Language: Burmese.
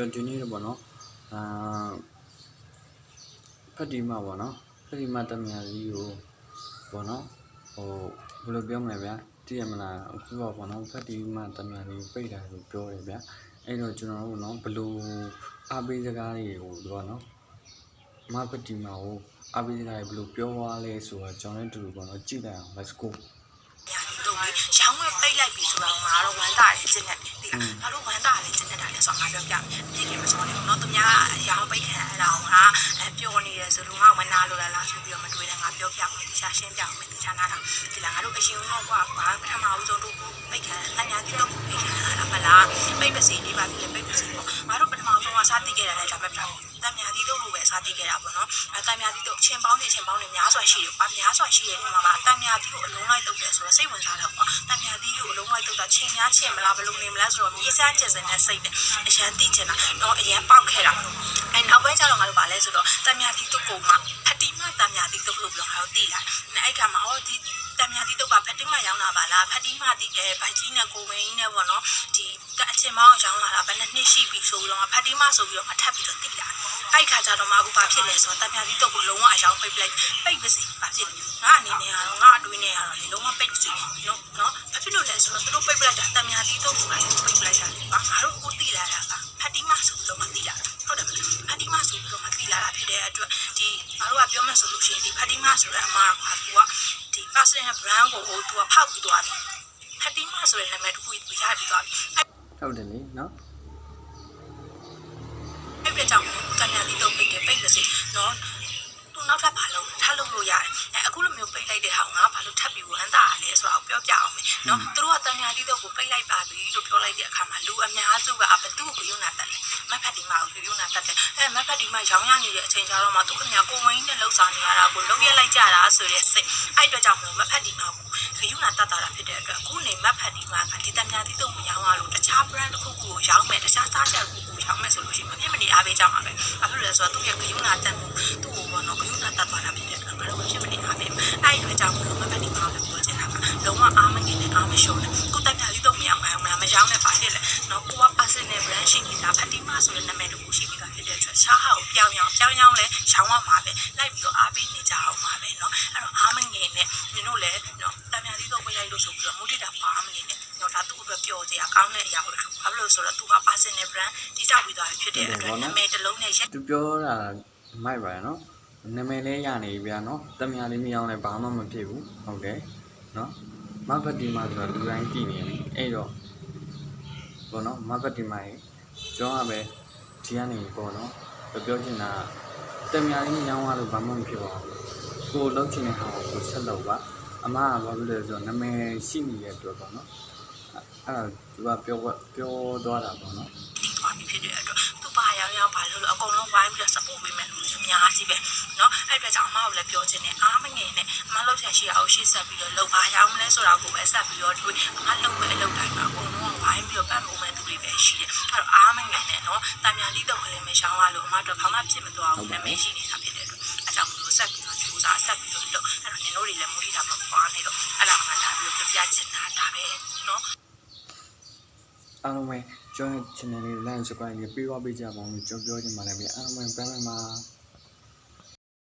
ကျွန်တော်ဒီနေ့တော့ပေါ့နော်ဖတ်တီမပေါ့နော်ဖတ်တီမတမယာကြီးကိုပေါ့နော်ဘယ်လိုပြောမလဲဗျာသိရမလားအခုတော့ပေါ့နော်ဖတ်တီမတမယာကြီးပိတ်တာလို့ပြောတယ်ဗျာအဲ့တော့ကျွန်တော်တို့နော်ဘယ်လိုအားပေးစကားတွေကိုပေါ့နော်မဖတ်တီမကိုအားပေးစကားတွေဘယ်လိုပြောသွားလဲဆိုတော့ကျွန်တော်တို့ပေါ့နော်ကြည့်လိုက်အောင် let's goရောင်းဝယ်ပိတ်လိုက်ပြီဆိုတော့ငါတော့ဝမ်းသာတယ်ကျင်းနေတယ်ငါတို့ဝမ်းသာတယ်ကျင်းနေတာလေဆိုတော့ငါပြောပြမယ်ပြည့်တယ်မစောနေဘူးเนาะသူများရောင်းပိတ်ခံရတာငါပျော်နေတယ်ဆိုလို့ငါမနာလို့လားဆိုပြီးတော့မတွေးနဲ့ငါပြောပြမယ်တခြားရှင်းပြမယ်တခြားနားတာဒီလားငါတို့အရှင်တော့ဘာပထမဦးဆုံးတို့ပိတ်ခံအညာတိတော့ပိတ်ခံရတာမလားပိတ်ပစီလေးပါပြီလေပိတ်ပစီပေါ့ငါတို့ပထမဦးဆုံးကစားသိခဲ့တာလည်းဒါပဲပြောင်းတမ်းများတိတို့လိုပဲစားသိခဲ့တာပေါ့နော်တမ်းများတိတို့ချင်းပေါင်းနေများစွာရှိတယ်များစွာရှိတယ်ဒီမှာတမ်းများတိကိုအလုံးလိုက်တုတ်တယ်ဆိုတော့စိတ်ဝင်စားတော့ပေါ့တမ်းများတိကိုအလုံးလိုက်တုတ်တာချင်းများချင်းမလားဘယ်လိုနေမလဲဆိုတော့မြေးစားကျက်စင်တဲ့စိတ်နဲ့အရန်သိချင်တာတော့အရန်ပေါက်ခဲ့တာအဲနောက်ပိုင်းကျတော့ငါတို့ဗာလဲဆိုတော့တမ်းများတိတို့ကိုမှဖတိမတမ်းများတိတို့လို့ပြောငါတို့သိလာတယ်အဲ့ခါမှာဒီတမ်းများတိတို့ကဖတိမရောင်းတာပါလားဖတိမတိဗိုက်ကြီးနဲ့ကိုဝင်းကြီးနဲ့ပေါ့နော်ဒီအချင်းမောင်းရောင်းလာတာဘယ်နှစ်ရှိပြီဆိုပြီးတော့ဖတိမဆိုပြီးတော့ထပ်ပြီးတော့သိလာအဲ့ခါကျတော့မှအခုဘာဖြစ်လဲဆိုတော့တမ်းများတိတို့ကိုလုံးဝအယောင်ပိတ်ပလိုက်ပိတ်ပစီဘာဖြစ်လဲငါအနေနဲ့ကတော့ငါအတွင်းနဲ့ကတော့ဒီလုံးဝပိတ်ပစီနော်ဘာဖြစ်လို့လဲဆိုတော့သူတို့ပိတ်ပလိုက်တာတမ်းများတိတို့ဆိုတာပိတ်ပလိုက်တာငါတို့ကိုသိလာတာကဖတိမဆိုပြီးတော့မသိလာဟုတ်တယ်ဖတိမဆိုပြီးတော့မသိလာတာဖြစ်တဲ့အတွက်ဒီငါတို့ကပြောမှဆိုလို့ရှိရင်ဒီဖတိမဆိုတဲ့အမှားကသူကဒီ personal brand ကိုသူကဖောက်ပြီးသွားတယ်ဖတိမဆိုတဲ့နာမည်တစ်ခုရပြီးသွားပြီဟုတ်တယ်လေနော်အဲ့ဒီကြောင့်တမ်းများတိတို့ပိတ်လို့စီနော်သူနောက်ထပ်ဘာလုပ်ထားလို့ရတယ်အခုလိုမျိုးပိတ်လိုက်တဲ့ဟာငါဘာလို့ထပ်ပြီးဝမ်းသာရလဲဆိုတော့ပြောပြအောင်မယ်နော်သူတို့ကတန်ညာတိတော့ကိုပိတ်လိုက်ပါပြီလို့ပြောလိုက်တဲ့အခါမှာလူအများစုကဘသူ့ကိုယုံနာတတ်တယ်မဖတ်ဒီမကိုယုံနာတတ်တယ်မဖတ်ဒီမရောင်းရနေတဲ့အချိန်ကျတော့မှသူခင်ဗျာကိုဝင်းနဲ့လှုပ်ဆောင်နေရတာကိုလုံးရက်လိုက်ကြတာဆိုတဲ့စိတ်အဲ့အတွက်ကြောင့်မလို့မဖတ်ဒီမကိုယုံနာတတ်တာဖြစ်တဲ့အတွက်အခုနေမဖတ်ဒီမကဒီတန်ညာတိတော့မရောင်းရလို့တခြား brand တစ်ခုခုကိုရောင်းမယ်တခြားစားချက်တစ်ခုကိုရောင်းမယ်ဆိုလို့ရှိရင်မဖြစ်မနေအားပေးကြမှာပဲဘာဖြစ်လို့လဲဆိုတော့သူရဲ့ယုံနာတတ်မှုသူ့ကိုပေါ့နော်ယုံနာတတ်သွားတာဖြစ်တဲ့အတွက်ငါတို့မဖြစ်မနေအားပေးအဲ့ဒီအတွက်ကြောင့်မလို့မဖတ်ဒီမကိုပြောချင်တာပါလုံးဝအားမငင်နဲ့အားမလျှော့နဲ့ကိုတန်ညာတိတော့မရောင်းမရောင်းနဲ့ပါဖြစ်လေနော်ကိုက personal brand ရှိနေတာဖတ်ဒီမဆိုတဲ့နာမည်တစ်ခုရှိပြီးသားဖြစ်တဲ့အတွက်ရှားဟာကိုပြောင်းလဲရောင်းရမှာပဲလိုက်ပြီးတော့အားပေးနေကြအောင်ပါပဲเนาะအဲ့တော့အားမငင်နဲ့ညီတို့လည်းเนาะတမ်းများသီးတော့ဝင်လိုက်လို့ဆိုပြီးတော့မုဒိတာပါအားမငင်နဲ့เนาะဒါသူ့အတွက်ပျော်စရာကောင်းတဲ့အရာဟုတ်တယ်ဘာလို့လဲဆိုတော့သူက personal brand တိကျပြီးသွားပြီဖြစ်တဲ့အတွက်နာမည်တစ်လုံးနဲ့သူပြောတာမိုက်ပါရဲ့เนาะနာမည်လေးရနေပြီဗျာเนาะတမ်းများလေးမရောလဲဘာမှမဖြစ်ဘူးဟုတ်တယ်เนาะမဖတ်တီမဆိုတော့လူတိုင်းကြည့်နေတယ်အဲ့တော့ပေါ့เนาะမဖတ်တီမရေကျွန်တော်ကပဲဒီကနေပေါ့เนาะပြောချင်တာတမ်းများလေးမရောင်းရလို့ဘာမှမဖြစ်ပါဘူးကိုလောက်ချင်တဲ့ဟာကိုဆက်လုပ်ပါအမကဘာလို့လဲဆိုတော့နာမည်ရှိနေတဲ့အတွက်ပေါ့နော်အဲ့ဒါသူကပြောသွားတာပေါ့နော်ဘာဖြစ်တဲ့အတွက်သူပါရောင်းဘာလို့လဲအကုန်လုံးဝိုင်းပြီးတော့ support ပေးမယ်လို့အများကြီးပဲเนาะအဲ့အတွက်ကြောင့်အမကိုလည်းပြောချင်တယ်အားမငယ်နဲ့အမလောက်ချင်ရှိအောင်ရှေ့ဆက်ပြီးတော့လုပ်ပါရောင်းမလဲဆိုတာကိုပဲဆက်ပြီးတော့တွေးအမလုပ်ပဲအလုပ်တိုင်းမှာအကုန်လုံးဝိုင်းပြီးတော့ပတ်ဖို့မဲ့သူတွေပဲရှိတယ်အဲ့တော့အားမငယ်နဲ့เนาะတာမြာလိတော့ကလေးမရှောင်းရလို့အမတော့ဘာမှဖြစ်မသွားဘူးနာမည်ရှိနေတာဖြစ်တဲ့အတွက်အဲကြောင့်မလို့ဆက်ပြီးတော့ကြိုးစားဆက်ပြီးတော့လုပ်အဲ့တော့ညီတို့တွေလည်းမူလီတာမှာပွားနေတော့အဲ့ဒါမှလာပြီးတော့ပြချင်တာဒါပဲเนาะအားလုံးပဲကျွန်တော် channel လေး like subscribe ပေးကြပါဦးလို့ကျွန်တော်ပြောချင်ပါတယ်ဗျအားလုံးပဲ bye bye ပါ